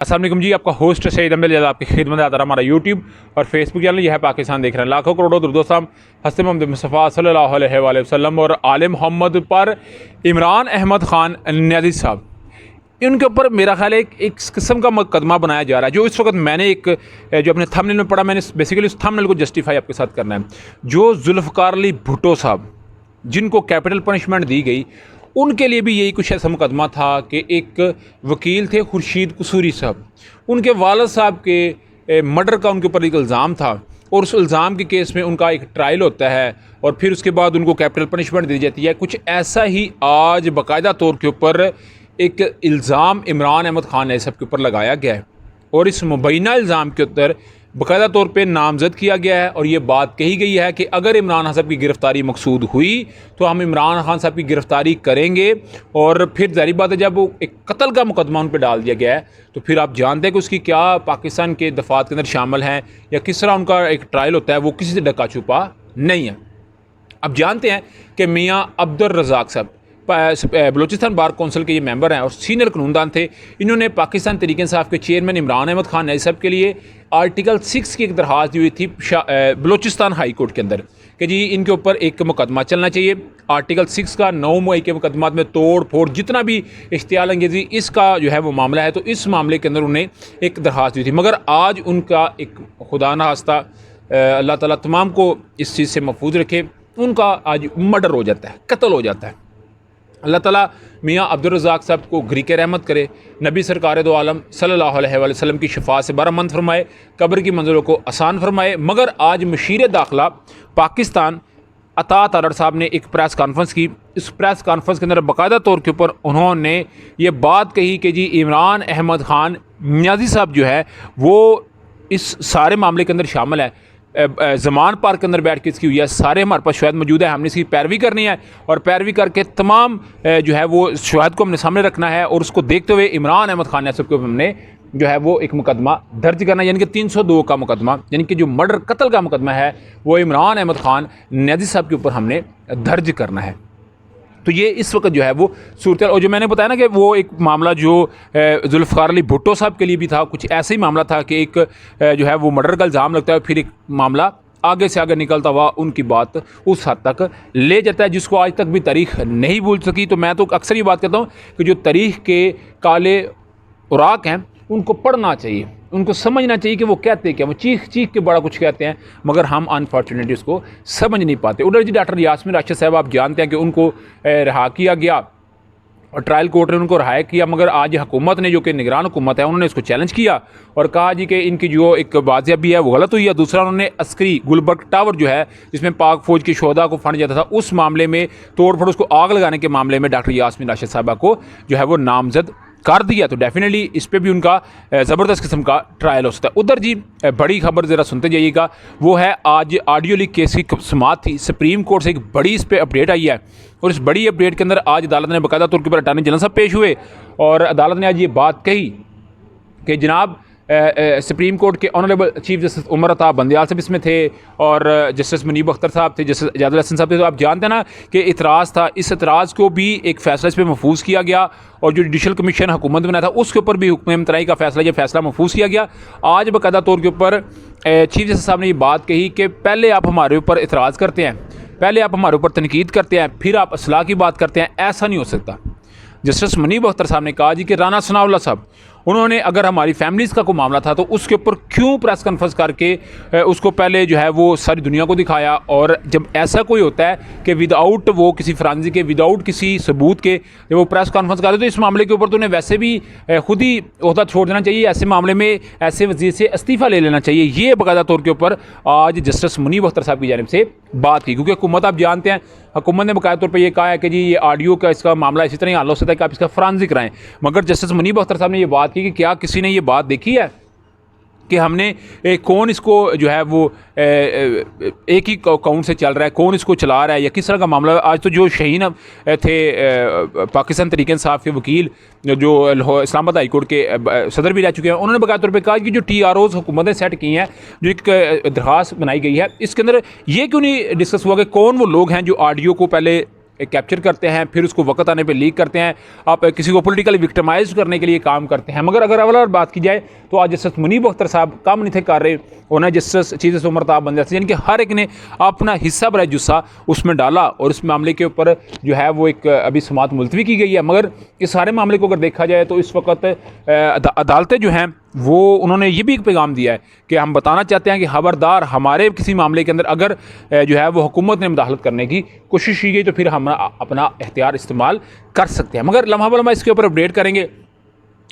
अस्सलाम वालेकुम जी, आपका होस्ट सईद अहमद ज़ियादा आपकी खिदमत में आता रहा। हमारा यूट्यूब और फेसबुक चैनल यह है पाकिस्तान देख रहे हैं। लाखों करोड़ों दुरुदोसाम हज़रत मोहम्मद मुस्तफ़ा सल्लल्लाहु अलैहि वसल्लम और आले मोहम्मद पर इमरान अहमद ख़ान न्याज़ी साहब, इनके ऊपर मेरा ख्याल है एक किस्म का मुकदमा बनाया जा रहा है। जो इस वक्त मैंने जो अपने थंबनेल में पढ़ा, मैंने बेसिकली उस थंबनेल को जस्टिफाई आपके साथ करना है। जो जुल्फ़िकार अली भुट्टो साहब जिनको कैपिटल पनिशमेंट दी गई, उनके लिए भी यही कुछ ऐसा मुकदमा था कि एक वकील थे खुर्शीद कसूरी साहब, उनके वालिद साहब के मर्डर का उनके ऊपर एक इल्ज़ाम था और उस इल्ज़ाम के केस में उनका एक ट्रायल होता है और फिर उसके बाद उनको कैपिटल पनिशमेंट दी जाती है। कुछ ऐसा ही आज बाकायदा तौर के ऊपर एक इल्ज़ाम इमरान अहमद ख़ान साहब के ऊपर लगाया गया है और इस मुबैना इल्ज़ाम के ऊपर बाकायदा तौर पे नामज़द किया गया है और ये बात कही गई है कि अगर इमरान खान साहब की गिरफ़्तारी मकसूद हुई तो हम इमरान खान साहब की गिरफ़्तारी करेंगे। और फिर ज़ाहिर बात है, जब वो एक कत्ल का मुकदमा उन पर डाल दिया गया है तो फिर आप जानते हैं कि उसकी क्या पाकिस्तान के दफ़ात के अंदर शामिल हैं या किस तरह उनका एक ट्रायल होता है, वो किसी से ढका छुपा नहीं है। अब जानते हैं कि मियाँ अब्दुल रज़ाक साहब बलूचिस्तान बार कौंसिल के ये मेंबर हैं और सीनियर कानूनदान थे। इन्होंने पाकिस्तान तहरीक इंसाफ के चेयरमैन इमरान अहमद ख़ान न्याज़ी साहब के लिए आर्टिकल 6 की एक दरख्वास्त दी हुई थी बलूचिस्तान हाई कोर्ट के अंदर कि जी इनके ऊपर एक मुकदमा चलना चाहिए। आर्टिकल 6 का 9 मई के मुकदमात में तोड़ फोड़ जितना भी इश्तियाल अंगेज़ी इसका जो है वो मामला है, तो इस मामले के अंदर उन्हें एक दरख्वास्त दी थी। मगर आज उनका एक खुदा न खास्ता अल्लाह ताला तमाम को इस चीज़ से महफूज रखे, उनका आज मर्डर हो जाता है, कत्ल हो जाता है। अल्लाह ताला मियाँ अब्दुल रज़ाक साहब को गरीक़ रहमत करे, नबी सरकार दो आलम सल्लल्लाहु अलैहि वसल्लम की शफ़ाअत से बरामंद फरमाए, कब्र की मंजिलों को आसान फरमाए। मगर आज मशीर दाखिला पाकिस्तान अता तारड़ साहब ने एक प्रेस कॉन्फ्रेंस की। इस प्रेस कॉन्फ्रेंस के अंदर बाकायदा तौर के ऊपर उन्होंने ये बात कही कि जी इमरान अहमद ख़ान न्याज़ी साहब जो है वो इस सारे मामले के अंदर शामिल है। ज़मान पार्क के अंदर बैठ के इसकी हुई है, सारे हमारे पास शवाहद मौजूद है, हमने इसकी पैरवी करनी है और पैरवी करके तमाम जो है वो शवाहद को हमने सामने रखना है और उसको देखते हुए इमरान अहमद ख़ान साहब के ऊपर हमने जो है वो एक मुकदमा दर्ज करना है, यानी कि 302 का मुकदमा, यानी कि जो मर्डर कत्ल का मुकदमा है वो इमरान अहमद ख़ान न्याज़ी साहब के ऊपर हमने दर्ज करना है। तो ये इस वक्त जो है वो सूरत। और जो मैंने बताया ना कि वो एक मामला जो जुल्फ़िकार अली भुट्टो साहब के लिए भी था, कुछ ऐसा ही मामला था कि एक जो है वो मर्डर का इल्ज़ाम लगता है, फिर एक मामला आगे से आगे निकलता हुआ उनकी बात उस हद तक ले जाता है जिसको आज तक भी तारीख़ नहीं भूल सकी। तो मैं तो अक्सर ये बात कहता हूँ कि जो तारीख़ के काले उराक हैं उनको पढ़ना चाहिए, उनको समझना चाहिए कि वो कहते क्या, वो चीख चीख के बड़ा कुछ कहते हैं मगर हम अनफॉर्चुनेटली उसको समझ नहीं पाते। उधर जी डॉक्टर यास्मीन राशिद साहब, आप जानते हैं कि उनको रिहा किया गया और ट्रायल कोर्ट ने उनको रिहा किया, मगर आज हुकूमत ने, जो कि निगरान हुकूमत है, उन्होंने इसको चैलेंज किया और कहा जी कि इनकी जो एक बाजियाबी है वो गलत हुई है। दूसरा, उन्होंने अस्करी गुलबर्ग टावर जो है जिसमें पाक फ़ौज की शोहदा को फंड जाता था, उस मामले में तोड़ फोड़, उसको आग लगाने के मामले में डॉक्टर यास्मीन राशिद साहबा को जो है वो नामजद कर दिया। तो डेफिनेटली इस पर भी उनका ज़बरदस्त किस्म का ट्रायल हो सकता है। उधर जी बड़ी खबर ज़रा सुनते जाइएगा, वो है आज ऑडियो लीक केस की समाअत थी। सुप्रीम कोर्ट से एक बड़ी इस पर अपडेट आई है और इस बड़ी अपडेट के अंदर आज अदालत ने बाकायदा तौर के ऊपर अटॉर्नी जनरल साहब पेश हुए और अदालत ने आज ये बात कही कि जनाब सुप्रीम कोर्ट के honourable chief justice Umar Ata Bandial साहब इसमें थे और जस्टिस मुनीब अख्तर साहब थे, जस्टिस एजाजुल हसन साहब थे। तो आप जानते हैं ना कि इतराज़ था, इस इतराज़ को भी एक फ़ैसला इस पर महफूज किया गया और जो जुडिशल कमीशन हुकूमत बनाया था उसके ऊपर भी हुक्म इम्तनाई का फ़ैसला, ये फ़ैसला महफूज किया गया। आज बाकायदा तौर के ऊपर चीफ जस्टिस साहब ने ये बात कही कि पहले आप हमारे ऊपर इतराज़ करते हैं, पहले आप हमारे ऊपर तनकीद करते हैं, फिर आप असलाह की बात करते हैं, ऐसा नहीं हो सकता। जस्टिस मुनीब अख्तर साहब ने कहा जी कि राना सनाउल्लाह साहब, उन्होंने अगर हमारी फैमिलीज़ का कोई मामला था तो उसके ऊपर क्यों प्रेस कॉन्फ्रेंस करके उसको पहले जो है वो सारी दुनिया को दिखाया। और जब ऐसा कोई होता है कि विदाउट वो किसी फ्रांसी के, विदाउट किसी सबूत के जब वो प्रेस कॉन्फ्रेंस करते तो इस मामले के ऊपर तो उन्हें वैसे भी खुद ही ओहदा छोड़ देना चाहिए, ऐसे मामले में ऐसे वज़ीर से इस्तीफ़ा ले लेना चाहिए। ये बाकायदा तौर के ऊपर आज जस्टिस मुनीब अख्तर साहब की जानिब से बात की, क्योंकि हुकूमत आप जानते हैं, हुकूमत ने बाकायदा तौर पर यह कहा है कि जी ये ऑडियो का इसका मामला इसी तरह हल हो सकता है कि आप इसका फ्रांसिक कराएं। मगर जस्टिस मुनीब अख्तर साहब ने ये बात की कि क्या किसी ने ये बात देखी है कि हमने कौन इसको जो है वो एक ही अकाउंट से चल रहा है, कौन इसको चला रहा है या किस तरह का मामला है। आज तो जो शहीन थे पाकिस्तान तहरीक इंसाफ के वकील जो इस्लामाबाद हाई कोर्ट के सदर भी रह चुके हैं, उन्होंने बाकायदा तौर पर कहा कि जो TROs हुकूमत ने सेट की हैं, जो एक दरख्वास्त बनाई गई है, इसके अंदर ये क्यों नहीं डिस्कस हुआ कि कौन वो लोग हैं जो ऑडियो को पहले कैप्चर करते हैं, फिर उसको वक्त आने पे लीक करते हैं, आप किसी को पॉलिटिकली विक्टिमाइज करने के लिए काम करते हैं। मगर अगर अवल बात की जाए तो आज जस्टिस मुनीब अख्तर साहब काम नहीं थे कर रहे, उन्हें जस्टिस चीज़ उमरताब बन जाती, यानी कि हर एक ने अपना हिस्सा बड़ा जुस्सा उसमें डाला और इस मामले के ऊपर जो है वो एक अभी समाअत मुलतवी की गई है। मगर इस सारे मामले को अगर देखा जाए तो इस वक्त अदालतें जो हैं वो उन्होंने ये भी एक पैगाम दिया है कि हम बताना चाहते हैं कि खबरदार, हमारे किसी मामले के अंदर अगर जो है वो हुकूमत ने मुदाखलत करने की कोशिश की गई तो फिर हम अपना एख्तियार इस्तेमाल कर सकते हैं। मगर लम्हा बलम्हा इसके ऊपर अपडेट करेंगे।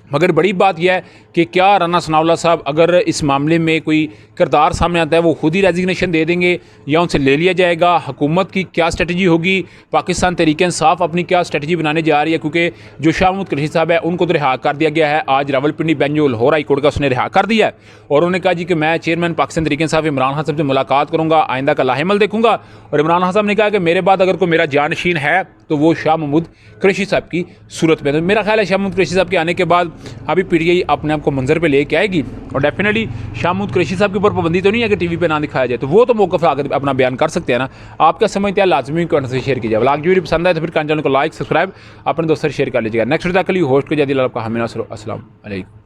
मगर बड़ी बात यह है कि क्या राना सनाउल्लाह साहब अगर इस मामले में कोई किरदार सामने आता है वो खुद ही रेजिग्नेशन दे देंगे या उनसे ले लिया जाएगा, हुकूमत की क्या स्ट्रेटजी होगी, पाकिस्तान तहरीक इंसाफ अपनी क्या स्ट्रेटजी बनाने जा रही है, क्योंकि जो शाह महमूद कुरैशी साहब है उनको तो रिहा कर दिया गया है। आज रावलपिंडी बेंच जो लाहौर हाई कोर्ट का उसने रिहा कर दिया है और उन्होंने कहा जी कि मैं चेयरमैन पाकिस्तान तहरीक इंसाफ इमरान खान साहब से मुलाकात करूँगा, आइंदा का लाहेमल देखूँगा। और इमरान खान साहब ने कहा कि मेरे बाद अगर कोई मेरा जानशीन है तो वो शाह महमूद कुरैशी साहब की सूरत में। तो मेरा ख्याल है शाह महमूद कुरैशी साहब के आने के बाद अभी पीटीआई अपने आप को मंजर पे लेके आएगी और डेफिनेटली शाह महमूद कुरैशी साहब के ऊपर पाबंदी तो नहीं है कि टीवी पे ना दिखाया जाए, तो वो तो मौक़िफ़ आकर अपना बयान कर सकते हैं ना। आप क्या समझते हैं, लाजमी कमेंट से शेयर कीजिए। व्लॉग वीडियो पसंद आए तो फिर चैनल को लाइक सब्सक्राइब अपने दोस्तों से शेयर कर लीजिएगा। नेक्स्ट वीडियो के लिए होस्ट को जल्दी आपका हमें अस्सलाम वालेकुम।